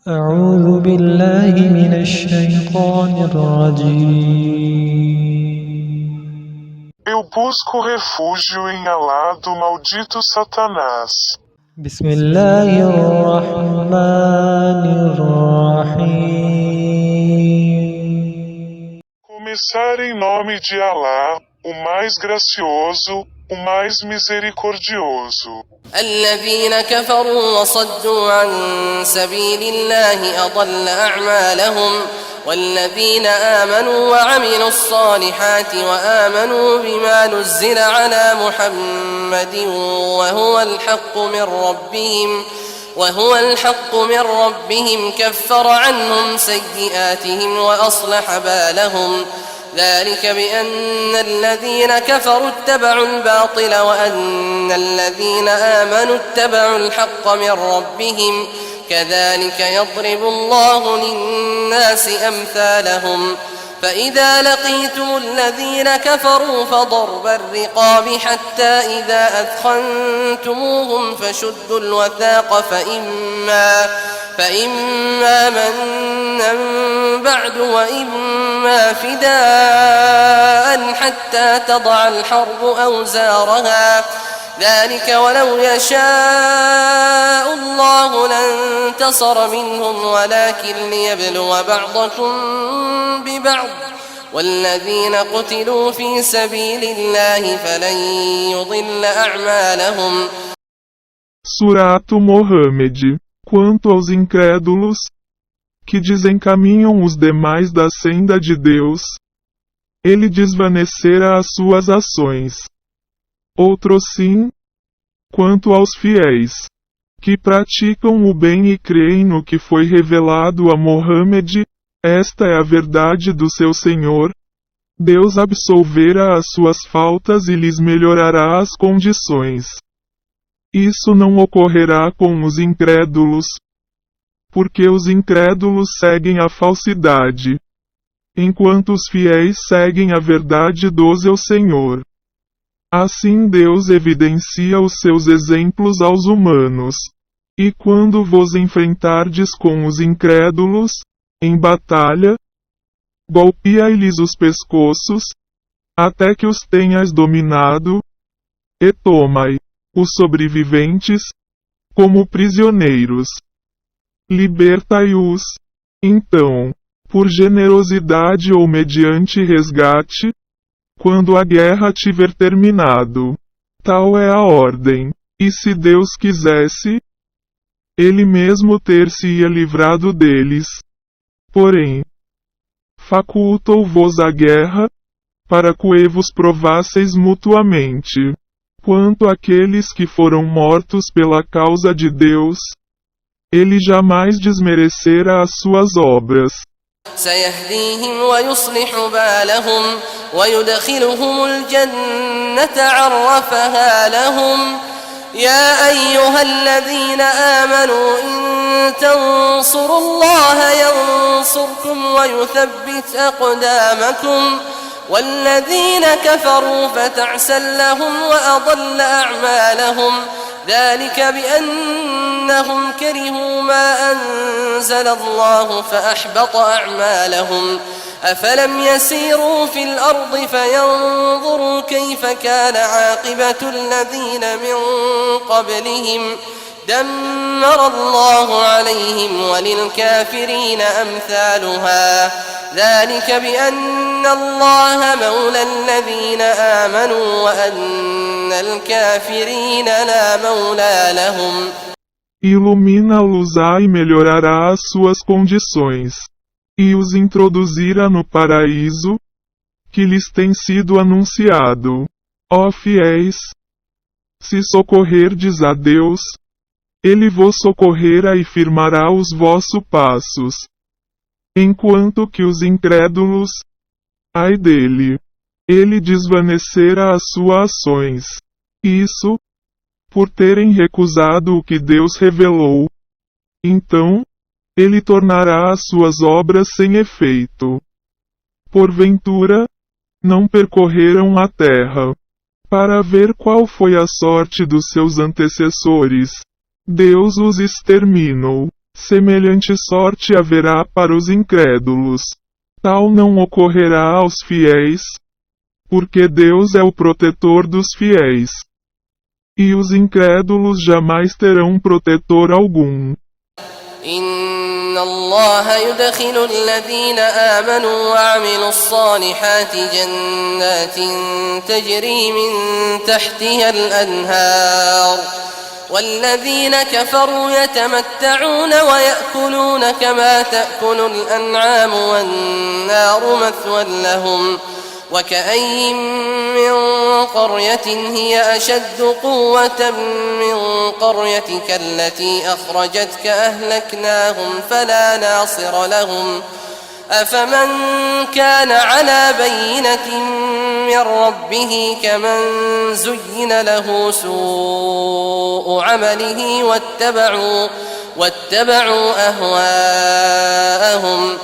أعوذ بالله من الشيطان الرجيم. Eu busco refúgio em Alá do maldito Satanás. بسم الله الرحمن الرحيم. Começar em nome de Alá, o mais gracioso, o mais misericordioso. الذين كفروا وصدوا عن سبيل الله أضل أعمالهم والذين آمنوا وعملوا الصالحات وآمنوا بما نزل على محمد وهو الحق من ربهم كفر عنهم سيئاتهم وأصلح بالهم ذلك بأن الذين كفروا اتبعوا الباطل وأن الذين آمنوا اتبعوا الحق من ربهم كذلك يضرب الله للناس أمثالهم فإذا لقيتم الذين كفروا فضرب الرقاب حتى إذا أثخنتموهم فشدوا الوثاق فإما منا بعد وإما فداء حتى تضع الحرب أوزارها ذلك ولو يشاء الله لانتصر منهم ولكن ليبلو بعضكم ببعض والذين قتلوا في سبيل الله فلن يضل أعمالهم. Surato Mohammed. Quanto aos incrédulos, que desencaminham os demais da senda de Deus, ele desvanecera as suas ações. Outro sim, quanto aos fiéis, que praticam o bem e creem no que foi revelado a Mohammed, esta é a verdade do seu Senhor, Deus absolverá as suas faltas e lhes melhorará as condições. Isso não ocorrerá com os incrédulos, porque os incrédulos seguem a falsidade, enquanto os fiéis seguem a verdade do seu Senhor. Assim Deus evidencia os seus exemplos aos humanos. E quando vos enfrentardes com os incrédulos, em batalha, golpeai-lhes os pescoços, até que os tenhas dominado, e tomai os sobreviventes como prisioneiros. Libertai-os, então, por generosidade ou mediante resgate, quando a guerra tiver terminado. Tal é a ordem. E se Deus quisesse, ele mesmo ter-se-ia livrado deles. Porém, facultou-vos a guerra, para que vos provasseis mutuamente. Quanto àqueles que foram mortos pela causa de Deus, ele jamais desmerecera as suas obras. سيهديهم ويصلح بالهم ويدخلهم الجنة عرفها لهم يا أيها الذين آمنوا إن تنصروا الله ينصركم ويثبت أقدامكم والذين كفروا فتعسا لهم وأضل أعمالهم ذلك بأنهم كرهوا ما أنزل الله فأحبط أعمالهم أفلم يسيروا في الأرض فينظروا كيف كان عاقبة الذين من قبلهم دمر الله عليهم وللكافرين أمثالها ذلك بأن الله مولى الذين آمنوا وأن الكافرين لا مولى لهم. Ilumina-los-á e melhorará as suas condições, e os introduzirá no paraíso, que lhes tem sido anunciado. Ó fiéis, se socorrerdes a Deus, ele vos socorrerá e firmará os vossos passos. Enquanto que os incrédulos, ai dele, ele desvanecerá as suas ações. Isso, por terem recusado o que Deus revelou. Então, ele tornará as suas obras sem efeito. Porventura, não percorreram a terra, para ver qual foi a sorte dos seus antecessores. Deus os exterminou. Semelhante sorte haverá para os incrédulos. Tal não ocorrerá aos fiéis, porque Deus é o protetor dos fiéis. E os incrédulos jamais terão protetor algum. إن الله يدخل الذين آمنوا وعملوا الصالحات جنات تجري من تحتها الأنهار والذين كفروا يتمتعون ويأكلون كما تأكل الأنعام والنار مثوى لهم وكأين من قرية هي أشد قوة من قريتك التي أخرجتك أهلكناهم فلا ناصر لهم أفمن كان على بينة من ربه كمن زين له سوء عمله واتبعوا أهواءهم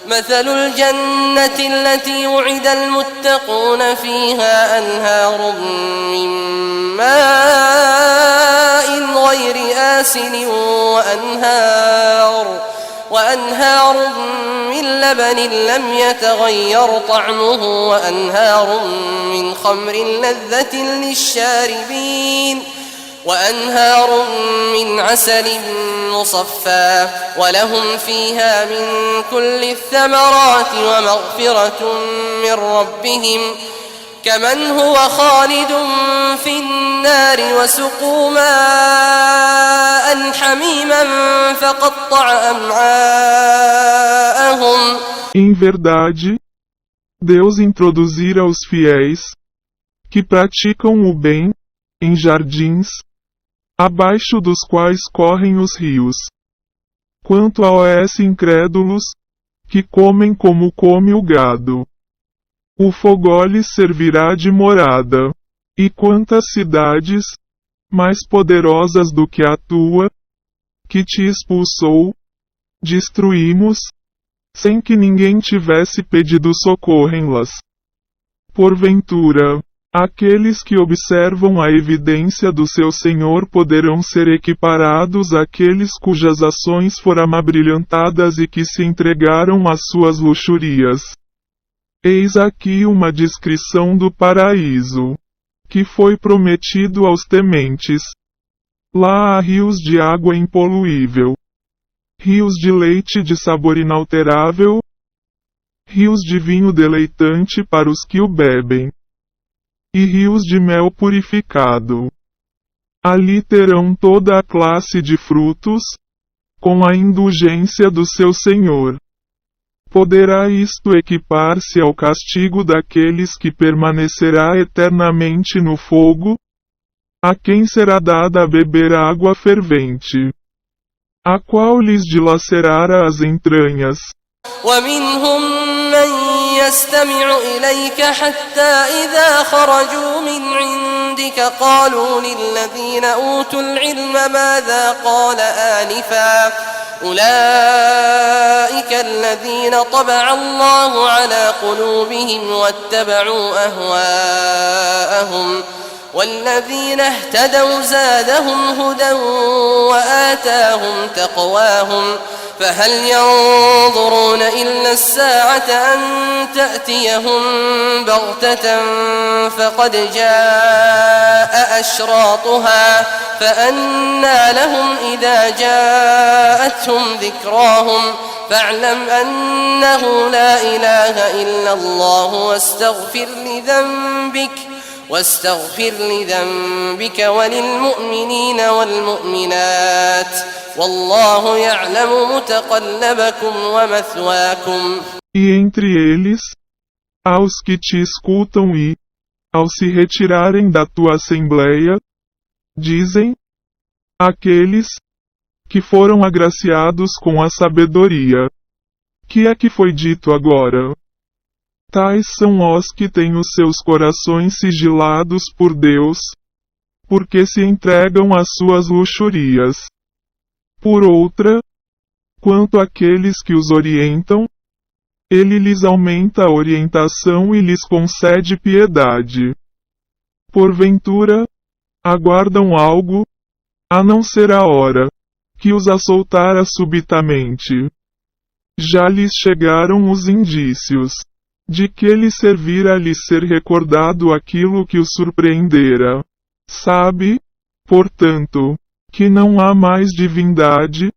مثل الجنة التي وعد المتقون فيها أنهار من ماء غير آسن وأنهار من لبن لم يتغير طعمه وأنهار من خمر لذة للشاربين وأنهار من عسل مصفى ولهم فيها من كل الثمرات ومغفرة من ربهم كمن هو خالد في النار وسقوا ماء حميما فقطع أمعاءهم. Em verdade, Deus introduzira os fiéis, que praticam o bem, em jardins, abaixo dos quais correm os rios. Quanto aos incrédulos, que comem como come o gado, o fogo lhes servirá de morada. E quantas cidades, mais poderosas do que a tua, que te expulsou, destruímos, sem que ninguém tivesse pedido socorro em-las. Porventura, aqueles que observam a evidência do seu Senhor poderão ser equiparados àqueles cujas ações foram abrilhantadas e que se entregaram às suas luxúrias. Eis aqui uma descrição do paraíso, que foi prometido aos tementes. Lá há rios de água impoluível, rios de leite de sabor inalterável, rios de vinho deleitante para os que o bebem, e rios de mel purificado. Ali terão toda a classe de frutos, com a indulgência do seu Senhor. Poderá isto equipar-se ao castigo daqueles que permanecerá eternamente no fogo? A quem será dada a beber água fervente, a qual lhes dilacerara as entranhas. ومنهم من يستمع إليك حتى إذا خرجوا من عندك قالوا للذين أوتوا العلم ماذا قال آنفا أولئك الذين طبع الله على قلوبهم واتبعوا أهواءهم والذين اهتدوا زادهم هدى وآتاهم تقواهم فهل ينظرون إلا الساعة أن تأتيهم بغتة فقد جاء أشراطها فأنى لهم إذا جاءتهم ذكراهم فاعلم أنه لا إله إلا الله واستغفر لذنبك وللمؤمنين والمؤمنات والله يعلم متقلبكم ومثواكم. E entre eles, aos que te escutam e, ao se retirarem da tua assembleia, dizem, aqueles que foram agraciados com a sabedoria. Que é que foi dito agora? Tais são os que têm os seus corações sigilados por Deus, porque se entregam às suas luxúrias. Por outra, quanto àqueles que os orientam, ele lhes aumenta a orientação e lhes concede piedade. Porventura, aguardam algo, a não ser a hora, que os açoitara subitamente. Já lhes chegaram os indícios de que lhe servira lhe ser recordado aquilo que o surpreendera. Sabe, portanto, que não há mais divindade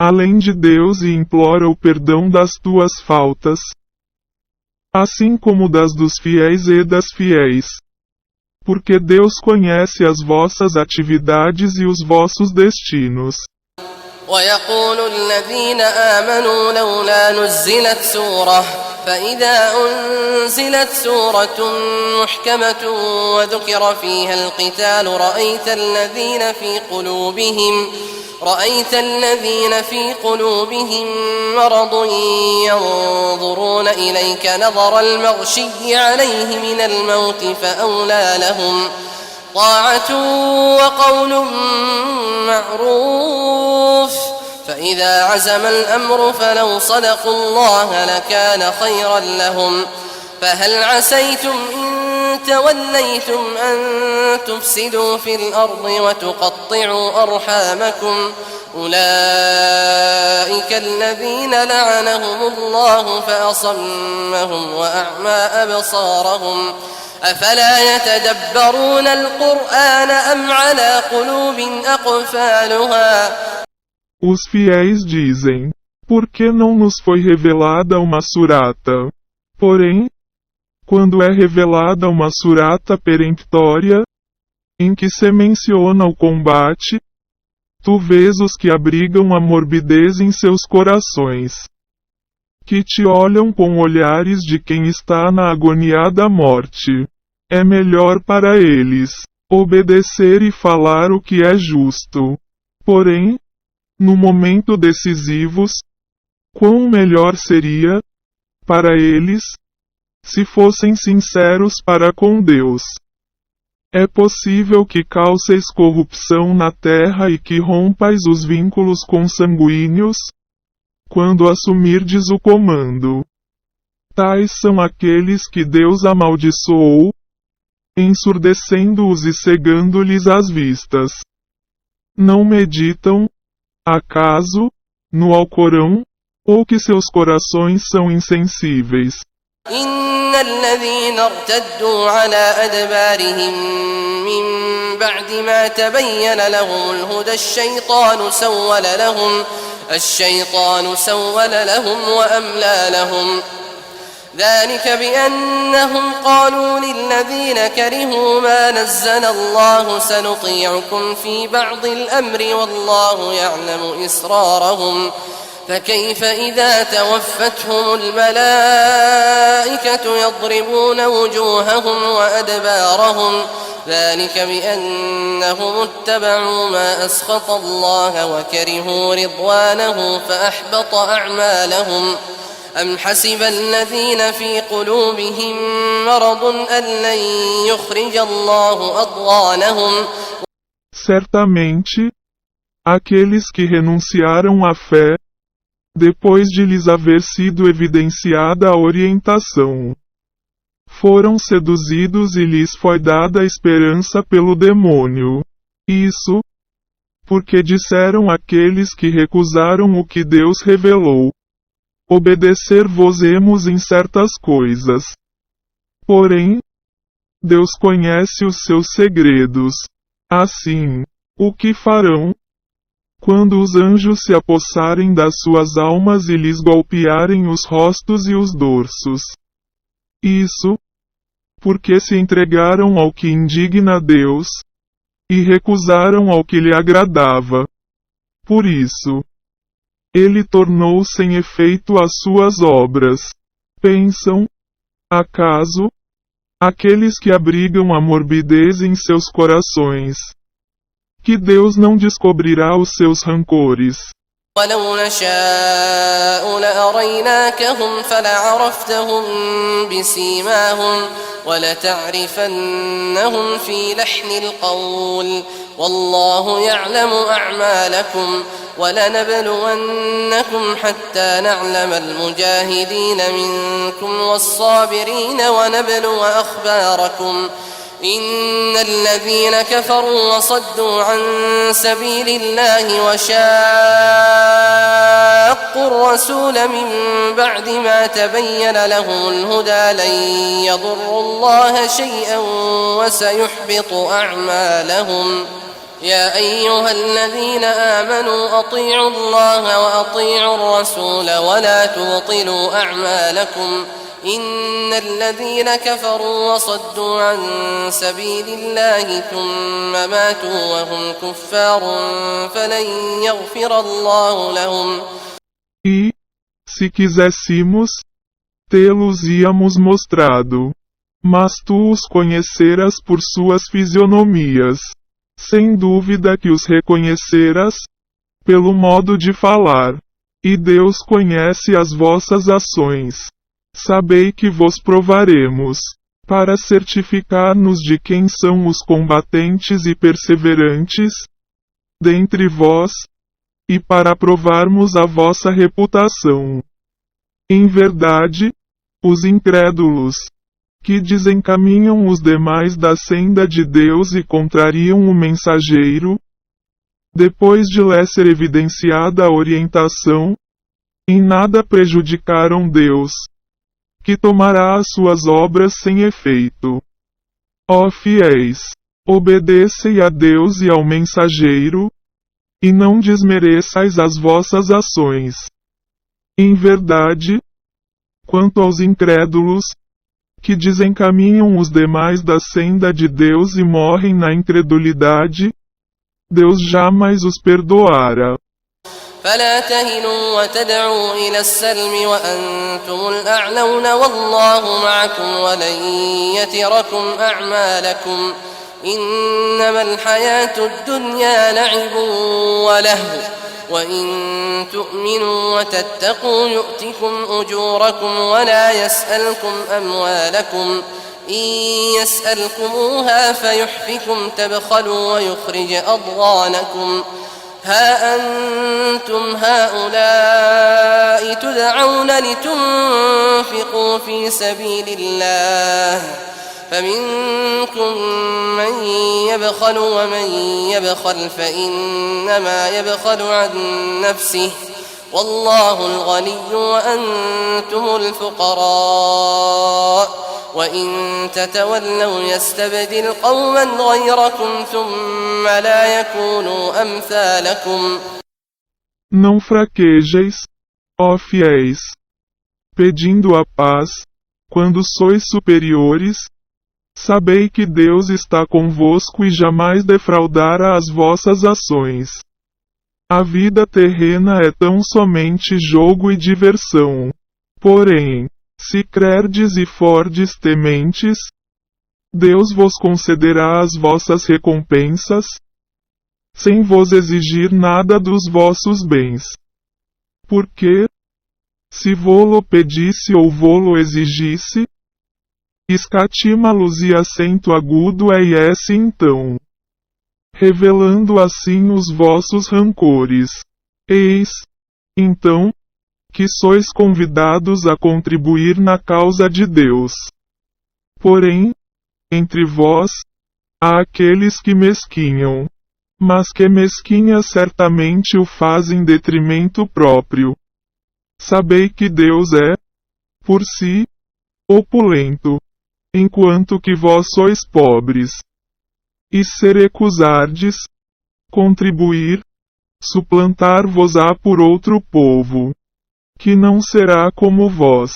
além de Deus e implora o perdão das tuas faltas, assim como das dos fiéis e das fiéis. Porque Deus conhece as vossas atividades e os vossos destinos. ويقول الذين آمنوا لولا نزلت سورة فإذا أنزلت سورة محكمة وذكر فيها القتال رأيت الذين في قلوبهم مرض ينظرون إليك نظر المغشي عليه من الموت فأولى لهم طاعة وقول معروف فإذا عزم الأمر فلو صدقوا الله لكان خيرا لهم فهل عسيتم إن توليتم أن تفسدوا في الأرض وتقطعوا أرحامكم أولئك الذين لعنهم الله فأصمهم وأعمى أبصارهم أفلا يتدبرون القرآن أم على قلوب أقفالها. Os fiéis dizem: por que não nos foi revelada uma surata? Porém, quando é revelada uma surata peremptória, em que se menciona o combate, tu vês os que abrigam a morbidez em seus corações, que te olham com olhares de quem está na agonia da morte. É melhor para eles obedecer e falar o que é justo. Porém, no momento decisivos, quão melhor seria para eles se fossem sinceros para com Deus. É possível que causeis corrupção na terra e que rompais os vínculos consanguíneos quando assumirdes o comando. Tais são aqueles que Deus amaldiçoou, ensurdecendo-os e cegando-lhes as vistas. Não meditam, acaso, no Alcorão, ou que seus corações são insensíveis? إن الذين ارتدوا على أدبارهم من بعد ما تبين لهم الهدى الشيطان سول لهم وأملى لهم ذلك بأنهم قالوا للذين كرهوا ما نزل الله سنطيعكم في بعض الأمر والله يعلم إسرارهم فكيف إذا توفتهم الملائكة يضربون وجوههم وأدبارهم ذلك بأنهم اتبعوا ما أسخط الله وكرهوا رضوانه فأحبط أعمالهم أم حسب الذين في قلوبهم مرض أن لن يخرج الله أضغانهم. Certamente, aqueles que renunciaram à fé, depois de lhes haver sido evidenciada a orientação, foram seduzidos e lhes foi dada a esperança pelo demônio. Isso, porque disseram aqueles que recusaram o que Deus revelou: obedecer-vos-emos em certas coisas. Porém, Deus conhece os seus segredos. Assim, o que farão? Quando os anjos se apossarem das suas almas e lhes golpearem os rostos e os dorsos. Isso, porque se entregaram ao que indigna Deus, e recusaram ao que lhe agradava. Por isso, ele tornou sem efeito as suas obras. Pensam, acaso, aqueles que abrigam a morbidez em seus corações, que Deus não descobrirá os seus rancores. ولو نشاء لأريناكهم فلعرفتهم بسيماهم ولتعرفنهم في لحن القول والله يعلم أعمالكم ولنبلونكم حتى نعلم المجاهدين منكم والصابرين ونبلو أخباركم إن الذين كفروا وصدوا عن سبيل الله وشاقوا الرسول من بعد ما تبين لهم الهدى لن يضروا الله شيئا وسيحبط أعمالهم يا أيها الذين آمنوا أطيعوا الله وأطيعوا الرسول ولا تبطلوا أعمالكم إن الذين كفروا وصدوا عن سبيل الله ثم ماتوا وهم كفار فلن يغفر الله لهم. E, se quiséssemos, tê-los íamos mostrado. Mas tu os conheceras por suas fisionomias. Sem dúvida que os reconheceras, pelo modo de falar. E Deus conhece as vossas ações. Sabei que vos provaremos, para certificar-nos de quem são os combatentes e perseverantes, dentre vós, e para provarmos a vossa reputação. Em verdade, os incrédulos, que desencaminham os demais da senda de Deus e contrariam o mensageiro, depois de lhe ser evidenciada a orientação, em nada prejudicaram Deus, que tomará as suas obras sem efeito. Ó fiéis, obedecei a Deus e ao mensageiro, e não desmereçais as vossas ações. Em verdade, quanto aos incrédulos, que desencaminham os demais da senda de Deus e morrem na incredulidade, Deus jamais os perdoará. فلا تهنوا وتدعوا إلى السلم وأنتم الأعلون والله معكم ولن يتركم أعمالكم إنما الحياة الدنيا لعب ولهو وإن تؤمنوا وتتقوا يؤتكم أجوركم ولا يسألكم أموالكم إن يسألكموها فيحفكم تبخلوا ويخرج أضغانكم ها أنتم هؤلاء تدعون لتنفقوا في سبيل الله فمنكم من يبخل ومن يبخل فإنما يبخل عن نفسه والله الغني وأنتم الفقراء وإن تتولوا يستبدل قوما غيركم ثم لا يكونوا أمثالكم. Não fraquejeis, ó fiéis, pedindo a paz, quando sois superiores, sabei que Deus está convosco e jamais defraudará as vossas ações. A vida terrena é tão somente jogo e diversão. Porém, se crerdes e fordes tementes, Deus vos concederá as vossas recompensas, sem vos exigir nada dos vossos bens. Porque, se vô-lo pedisse ou vô-lo exigisse, escatima-los e acento agudo é esse então, revelando assim os vossos rancores. Eis, então, que sois convidados a contribuir na causa de Deus. Porém, entre vós, há aqueles que mesquinham, mas que mesquinha certamente o fazem em detrimento próprio. Sabei que Deus é, por si, opulento, enquanto que vós sois pobres. E se recusardes, contribuir, suplantar-vos-á por outro povo, que não será como vós.